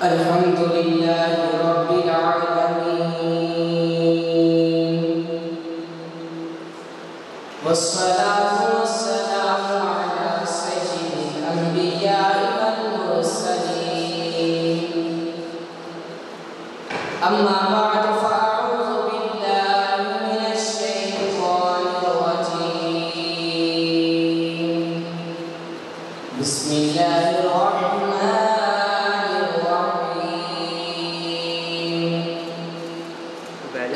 अल्हम्दुलिल्लाहि रब्बिल आलमीन वस्सलातु वस्सलामु अला सय्यिदिल अंबिया'i वल मुरसलीन अम्मा बअद फअऊज़ु बिल्लाहि मिनश शैतानिर रजीम बिस्मिल्लाहिर रहमानिर रहीम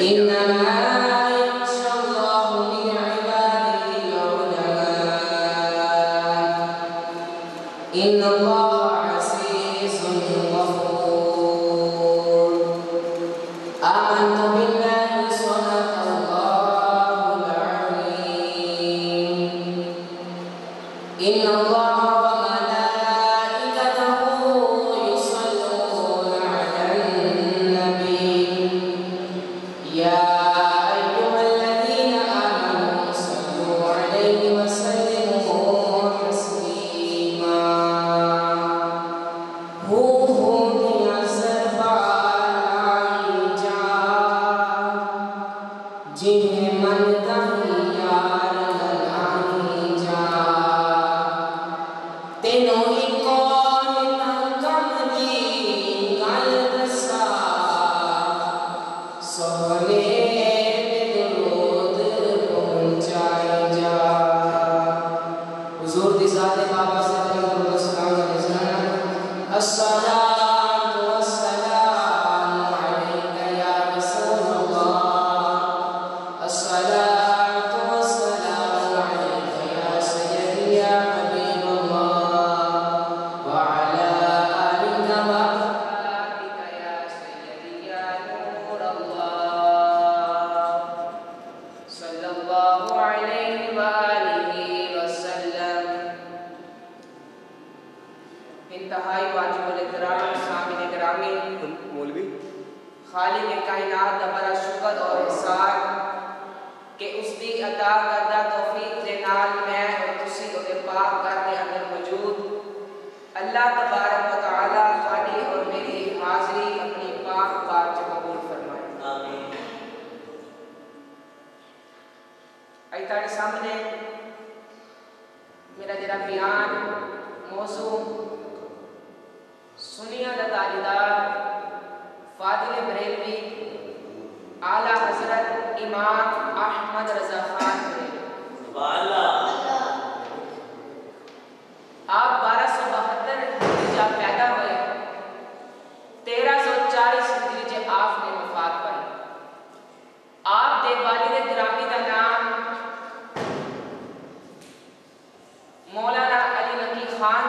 इन्नमा यख्शल्लाहु मिन इबादिहिल उलमा इन्नल्लाहा अज़ीज़ुन गफूर आमन्तु बिल्लाहि सदक़ल्लाहुल अज़ीम इन्नल्लाहा व मलाइकतहु युसल्लूना अलन नबी या अय्युहल्लज़ीना आमनू सल्लू अलैहि व सल्लिमू तस्लीमा हू जिन्हें मन दहियार लगानी जा तेनों ही कौन तंगम दी गल दसा सोहने दरूद पहुंचाई जा हुजूर दी ज़ात बाबा से सलाम अस्सलातु वस्सलामु अलैका या रसूलल्लाह अस्सलातु वस्सलामु अलैका या सय्यदी या हबीबल्लाह व अला आलिका व असहाबिका या सय्यदी या नूरल्लाह सल्लल्लाहु अलैहि व आलिहि वसल्लम। इंतहाई वाजिबुल इकराम सामिन गिरामी मौलवी खालिक कायनात दा बड़ा शुक्र और एहसान कि उसकी अता करदा तौफीक दे नाल मैं और तुसी ओदे पाक घर दे अंदर मौजूद अल्लाह तबारक व तआला साडी और मेरी हाज़री अपनी पाक बात च कबूल फरमाए आमीन। आई ताड़े सामने मेरा जरा बयान मौजू सुनिया दा तालीदार फादिल बरेलवी आला हजरत इमाम अहमद रजा खान आप 1272 हिजरी जब पैदा हुए 1340 हिजरी जब आपने वफात पाई। आप दे वालिद गिरामी का नाम मौलाना अली नकी खान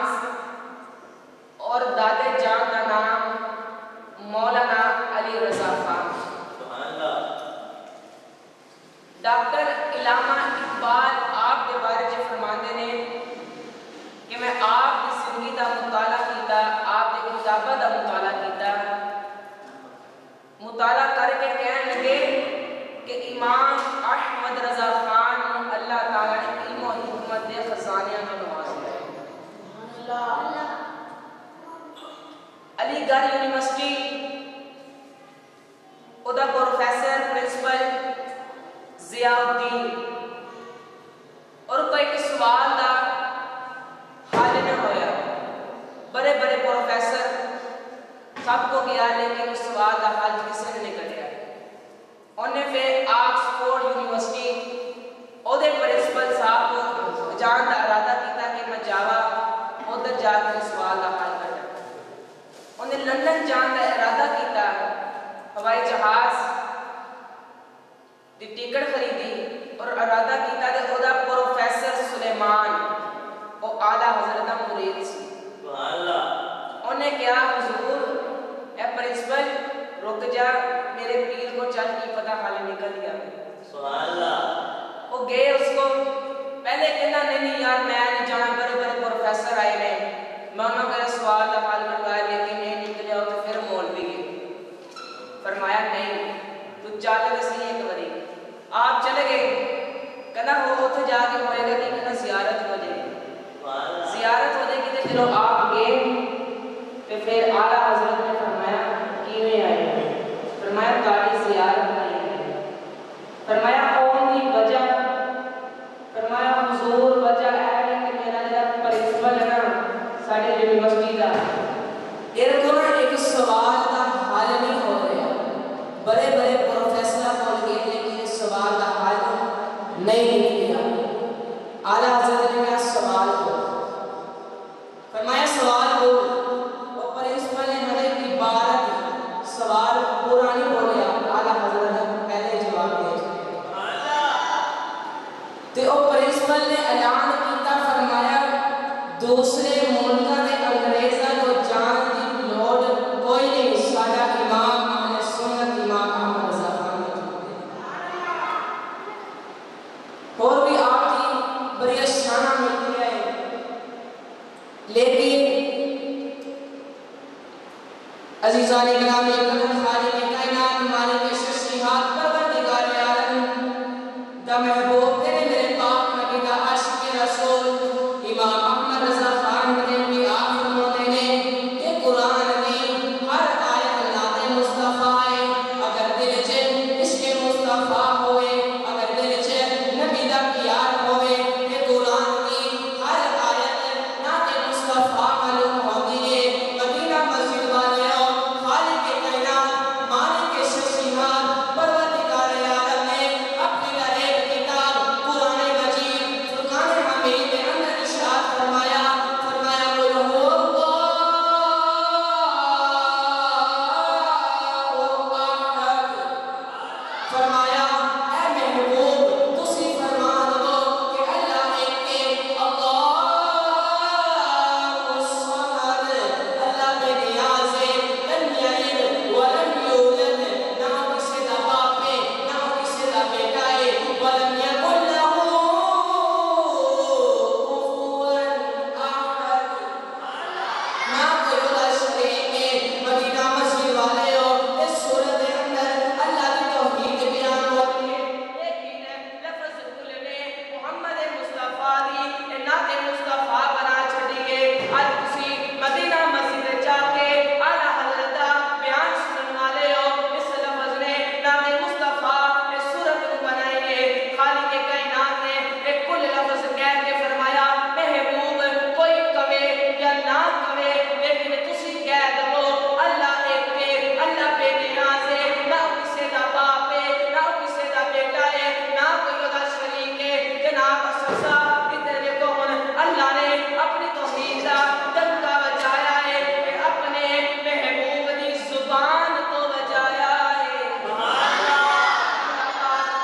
और दादे जान का नाम मौलाना अली रजा खान। डॉक्टर इलामा इकबाल आप के बारे में फरमाते ने कि मैं आप की जिंदगी का मुताला कीता, आप की किताबा का मुताला कीता, मुताला करके कहने लगे कि इमाम अहमद रजा खान अल्लाह ताला ने इल्म और हिकमत के खजाने में नवाज दिया। अलीगढ़ यूनिवर्सिटी उदा प्रोफेसर प्रिंसिपल जियाउद्दीन और कोई के सवाल का हल न होया। बड़े बड़े प्रोफेसर सबको गया लेकिन उस सवाल का हल किसी ने नहीं करिया। उन्हें फिर ऑक्सफोर्ड यूनिवर्सिटी उहदे प्रिंसिपल साहब को जान का इरादा किया कि मैं जावा उधर जाकर सवाल का हल करना। उन्हें लंदन जाने का इरादा किया, हवाई जहाज की टिकट खरीदी और इरादा किया कि उहदा प्रोफेसर सुलेमान वो आला हजरत का मुरीद सी। उन्हें कहा हुजूर ए प्रिंसिपल रुक जा, मेरे पीर को चल की पता हाल निकल गया। वो गए उसको पहले कहना नहीं यार मैं नहीं जाना, बड़े बड़े प्रोफेसर आए ने मैं उन्होंने सवाल का हल करवाया लेकिन नहीं निकले। तो फिर मौलवी गए, फरमाया नहीं तू चल तो सही एक बारी। आप चले गए, कहना हो उसे जाके होएगा कि कहना जियारत हो जाएगी, जियारत हो जाएगी। तो चलो आप गए तो फिर आला हजरत ने दूसरे मुल्कों के अंग्रेज़ों को जान की लोड़ कोई नहीं। साडा इमाम अहले सुन्नत इमाम अहमद रज़ा खान मौजूद है। और भी आपकी बड़ी शाना मिलती है, लेकिन अज़ीज़ान इकराम खालिक कायनात मालिक शख्सियत परवरदिगार आलम दा महबूब तेरे मेरे पाक नबी दा आशिक रसूल इमाम अहमद रज़ा खान ने भी आप फरमाते हैं कि कुरान की हर आयत नाते मुस्तफा है। अगर दिल च इश्क़ मुस्तफा होए, अगर दिल च नबी दा प्यार होए, ते कुरान की हर आयत नाते मुस्तफा मालूम होती है। मदीना मस्जिद वाले खालिक कायनात मालिक शख्सियत परवरदिगार आलम ने अपनी एक किताब कुरान मजीद फुरकान हमीद के अंदर इरशाद फरमाया कुल हु अल्लाहु अहद। फरमाया ऐ महबूब तुसी फरमा दो कि अल्लाह एक है, अल्लाहु समद, अल्लाह बेनियाज़ है, lam यलिद व lam यूलद, ना किसी दा बाप है ना किसी दा बेटा है, व लम यकुल लहू कुफुवन अहद, ना कोई उसका शरीक है। मदीना मस्जिद वाले हो, इस सूरत के अंदर अल्लाह की तौहीद बयान होती है, लेकिन लफ्ज़ कुल ने मोहम्मद मुस्तफा दी नाते मुस्तफा बना छड़िए। आज तुसी मदीना मस्जिद जाके आला हज़रत दा बयान सुनने वाले हो, इस लफ्ज़ ने नाते मुस्तफा इस सूरत को बनाइए। खालिक कायनात ने एक कुल लफ्ज़ कह के फरमाया महबूब कोई कवे या ना कवे, लेकिन तुसी कह दो अल्लाह एक है, अल्लाह बेनियाज़ है, ना किसी दा बाप है ना किसी दा बेटा है, ना कोई उसका शरीक है। जनाब ससा इधर देखो हुन अल्लाह ने अपनी तौहीद दा डंका बजाया है, कि अपने महबूब दी जुबान तो बजाया है।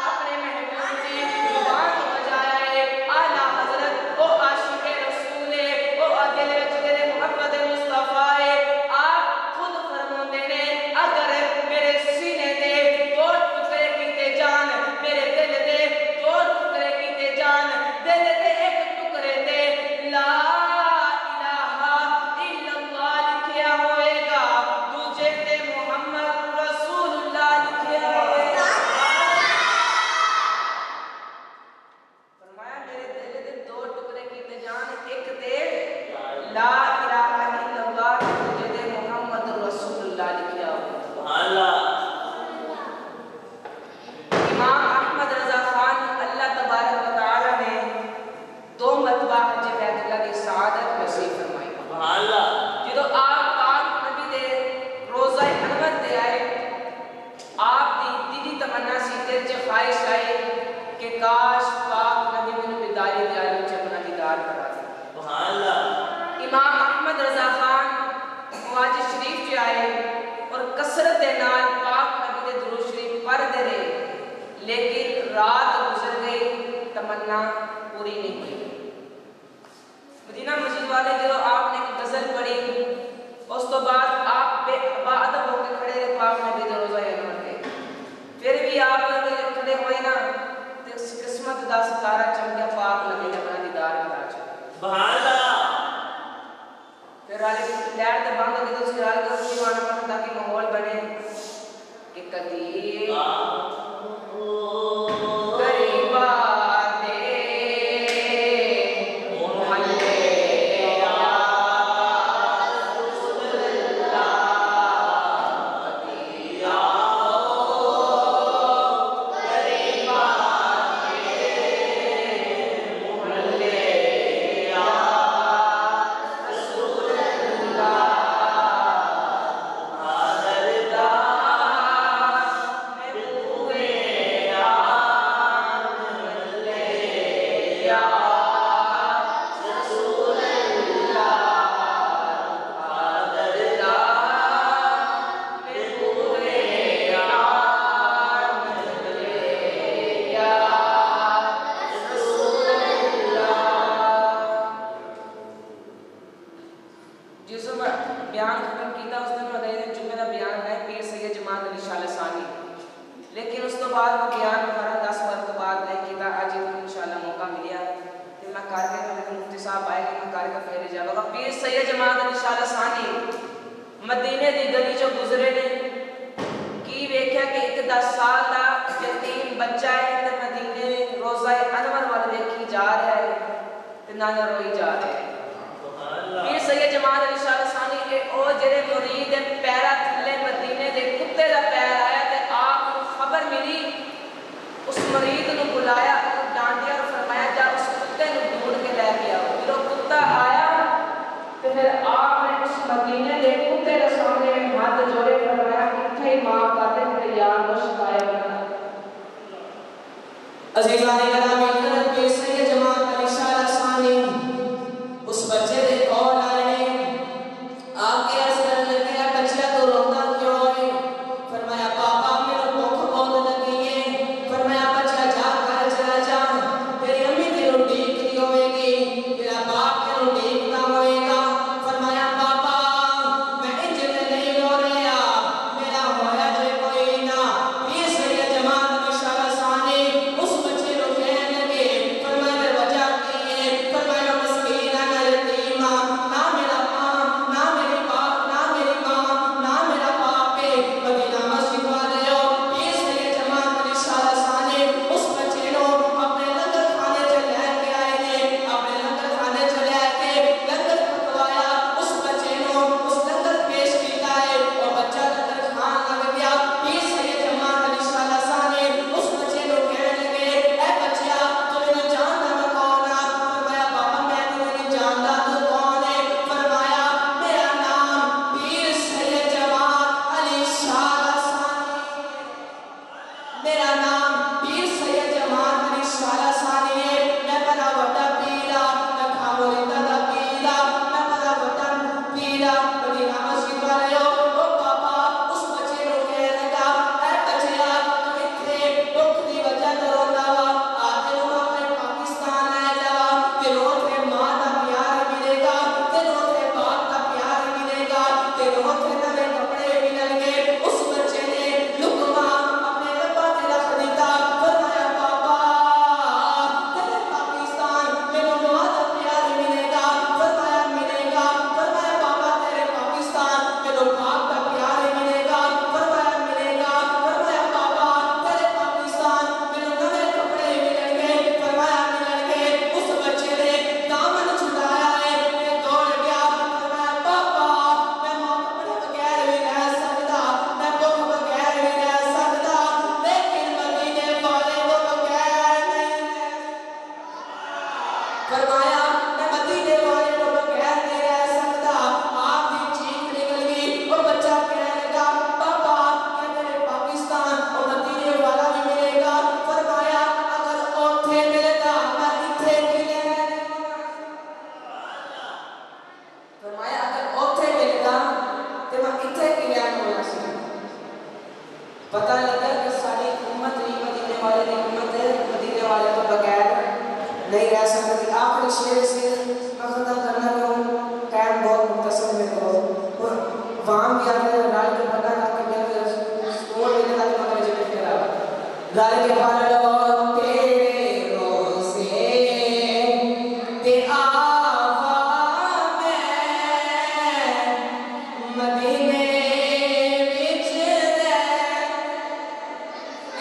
अपने महबूब दी जुबान तो बजाया है। आला हज़रत ओ आशिक रसूल है, ओ दिल विच तेरे मोहब्बत मुस्तफा है। आप खुद फरमाते ने अगर मेरे सीने दे दो टुकड़े कीते जान, मेरे दिल दे दो टुकड़े कीते जान, दिल दे एक टुकड़े ते ला इलाहा इल्लल्लाह लिखिया होएगा, दूजे ते मोहम्मद रसूलुल्लाह लिखिया होएगा। फरमाया मेरे दिल दे दो टुकड़े कीते जान, एक ते ला इलाहा इल्लल्लाह, दूजे ते मोहम्मद रसूलुल्लाह लिखिया होएगा। इमाम अहमद रज़ा खान अल्लाह तबारक व तआला ने दो मरतबा हज बैतुल्लाह की सआदत नसीब फरमाई। जो आप पाक नबी दे रोज़ा अनवर ते आए, आप दी दिली तमन्ना सी, दिल च ख्वाहिश आई कि काश पाक नबी मैनू बिदारी दे आलम च अपना दीदार करा दे। इमाम अहमद रज़ा खान वाज शरीफ च आए और कसरत दे नाल पाक नबी दे दुरूद शरीफ पढ़दे रहे, लेकिन रात गुजर गई, तमन्ना पूरी नहीं हुई। मदीना मस्जिद वाले जो आपने एक गजल पढ़ी, उस तो बाद आप बेअदब होकर खड़े रहे पाक नबी दे रोज़ा अनवर पे, फिर भी आप खड़े हुए ना तो किस्मत दा सितारा चमकिया, पाक नबी ने अपना दीदार करा छड़िया। फिर लैट तो बंद हो गई, तो सिराल का दीवाना पढ़ ताकि माहौल बने कि कदी गरीबा दे मोहल्ले या रसूलल्लाह, कदी आओ गरीबा दे मोहल्ले या रसूलल्लाह, जमात इंशाअल्लाह सानी, लेकिन उस तो बाद बयान हमारा 10 वर्ष तो बाद नहीं किया। आज इंशाअल्लाह मौका मिला तो मैं करके मुफ्ती साहब आएंगे, मैं करके फिर जाऊंगा। पीर सैयद जमात इंशाअल्लाह सानी मदीने की गली चो गुजरे ने की वेख्या कि एक 10 साल का यतीम बच्चा है तो मदीने रोज़ा अनवर वाले देखी जा रहा है तो नाल रोई जा रहा है। पीर सैयद जमात इंशाअल्लाह सानी के ओ जेरे मुरीद दे पैरा थल्ले मदीने दे कुत्ते दा पैर आया ते आप खबर मिली, उस मुरीद नु बुलाया, डांटिया और फरमाया जा उस कुत्ते नु ढूंढ के लेके आओ। जो कुत्ता आया तो फिर आपने उस मदीने दे कुत्ते के सामने हाथ जोड़े फरमाया इत्थे ही माफ कर दे तेरे यार को शिकायत करना। अजीज़ान गिरामी हज़रत पीर सैयद जमात इंशाअल्लाह सानी उस बच्चे दे कॉल आए आके अर्ज़ करने लगे बच्चा तो रोता क्यों है? फरमाया पापा मेरे भूख बहुत लगी है। फरमाया बच्चा जा घर चला जा, तेरी अम्मी की रोटी की होएगी, तेरा बाप की रोटी का होएगा। फरमाया पापा मैं इंजन नहीं रो रहा, मेरा होया जो कोई ना। पीर सैयद जमात इंशाअल्लाह सानी उस बच्चे को कहने लगे फरमाया वजह की है? फरमाया मस्कीना ना यतीमा, ना मेरा माँ ना मेरे बाप ना मेरी माँ ना मेरा बाप है, मदीना मस्जिद वाले हो। पीर सैयद जमात इंशाअल्लाह सानी उस बच्चे को अपने लंगर खाने चले के आए थे, अपने लंगर खाने चले आके लंगर पकवाया, उस बच्चे को उस लंगर पेश किया है और बच्चा लंगर खान लग गया। पीर सैयद जमात इंशाअल्लाह सानी उस बच्चे को कहने लगे ए बच्चा तू मेरे जानता मैं कौन है? फरमाया पापा मैं नहीं जानता तू कौन है? फरमाया मेरा नाम पीर सैयद जमात इंशाअल्लाह सानी, मेरा नाम पीर सैयद जमात इंशाअल्लाह सानी है। मैं बड़ा बड़ा पीरा मैं खामोरी दा पीरा, मैं बड़ा बड़ा पीरा मदीना मस्जिद वाले हो। ओ पापा उस बच्चे को कहने लगा ए बच्चा तू इत्थे दुख दी वजह तो रोंदा वा, आते नु अपने पाकिस्तान ले जावा, तेरो ते मां दा प्यार मिलेगा, तेरो ते बाप दा प्यार मिलेगा, तेरो ते नवे कपड़े मिलेंगे। उस बच्चे ने लुकमा अपने रब्बा ते रख दिता। फरमाया पापा तेरे पाकिस्तान मेरे मां दा प्यार मिलेगा। फरमाया मिलेगा। फरमाया पापा तेरे पाकिस्तान मेरे बाप दा प्यार मिलेगा। फरमाया मिलेगा। फरमाया पापा तेरे पाकिस्तान मेरे नवे कपड़े मिलेंगे। फरमाया मिलेंगे। उस बच्चे ने दामन छुड़ाया है ते दौड़ गया। फरमाया पापा मैं मां कपड़े बगैर भी रह सकदा, मैं भूख बगैर भी रह सकदा, लेकिन मदीने वाले को बगैर नहीं रह। फरमाया मैं मदीने वाले को बगैर नहीं रह सकता। आपकी चीख निकल गई और बच्चा कहने लगा पापा क्या मेरे पाकिस्तान और मदीने वाला भी मिलेगा? फरमाया अगर ओथे मिलेगा मैं इत्थे की लेना। फरमाया अगर ओथे मिलेगा तो मैं इत्थे की लेना होना सी। पता लगा कि सारी उम्मत ही मदीने वाले की उम्मत है, मदीने वाले को बगैर नहीं रह सकती। आखिरी शेर से मैं खत्म करना चाहूँ, टाइम बहुत मुख्तसर में हो और वहाँ भी आगे राल के पता ताकि मेरे स्कोर मिले ताकि मैं जब खेला राल के पाले लो तेरे रोज़े ते आवा मैं मदीने विच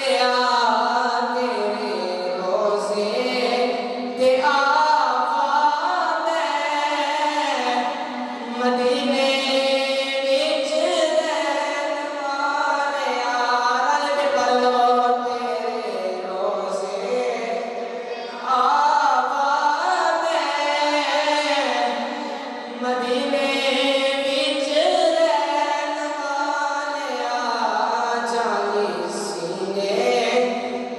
रह तेरे रोज़े ते आवा मैं मदीने विच रहने वाले रल के पलो तेरे रोज़े आवा मैं मदीने विच रहने वाले जानी सीने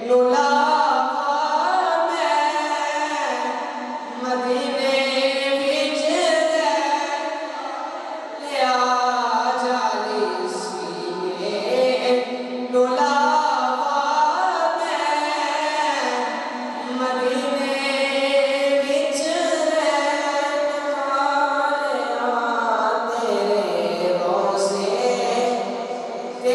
नु लावा मैं मदीने विच रहने जानी सीने नु लावा मैं मदीने विच रहने वाले तेरे रोज़े ते